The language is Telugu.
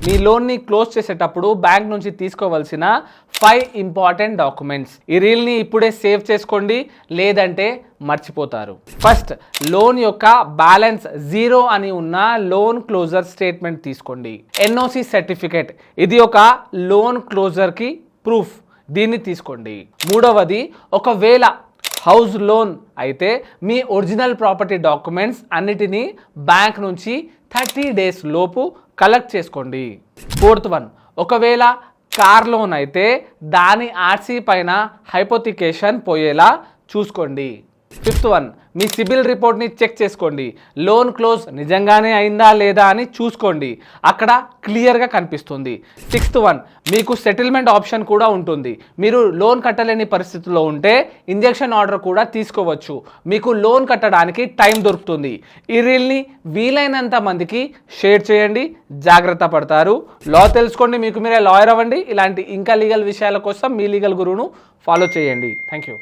మీ లోన్ని క్లోజ్ చేసేటప్పుడు బ్యాంక్ నుంచి తీసుకోవాల్సిన 5 ఇంపార్టెంట్ డాక్యుమెంట్స్. ఈ రీల్ని ఇప్పుడే సేవ్ చేసుకోండి, లేదంటే మర్చిపోతారు. ఫస్ట్, లోన్ యొక్క బ్యాలెన్స్ 0 అని ఉన్న లోన్ క్లోజర్ స్టేట్మెంట్ తీసుకోండి. ఎన్ఓసి సర్టిఫికేట్, ఇది ఒక లోన్ క్లోజర్కి ప్రూఫ్, దీన్ని తీసుకోండి. మూడవది, ఒకవేళ హౌస్ లోన్ అయితే మీ ఒరిజినల్ ప్రాపర్టీ డాక్యుమెంట్స్ అన్నిటినీ బ్యాంక్ నుంచి 30 డేస్ లోపు కలెక్ట్ చేసుకోండి. ఫోర్త్ వన్, ఒకవేళ కార్ లోన్ అయితే దాని ఆర్సీ పైన హైపోథికేషన్ పోయేలా చూసుకోండి. ఫిఫ్త్ వన్, మీ సిబిల్ రిపోర్ట్ని చెక్ చేసుకోండి. లోన్ క్లోజ్ నిజంగానే అయిందా లేదా అని చూసుకోండి, అక్కడ క్లియర్గా కనిపిస్తుంది. సిక్స్త్ వన్, మీకు సెటిల్మెంట్ ఆప్షన్ కూడా ఉంటుంది. మీరు లోన్ కట్టలేని పరిస్థితుల్లో ఉంటే ఇంజెక్షన్ ఆర్డర్ కూడా తీసుకోవచ్చు, మీకు లోన్ కట్టడానికి టైం దొరుకుతుంది. ఈ రీల్ని వీలైనంత మందికి షేర్ చేయండి, జాగ్రత్త పడతారు. లా తెలుసుకోండి, మీకు మీరే లాయర్ అవ్వండి. ఇలాంటి ఇంకా లీగల్ విషయాల కోసం మీ లీగల్ గురువును ఫాలో చేయండి. Thank you.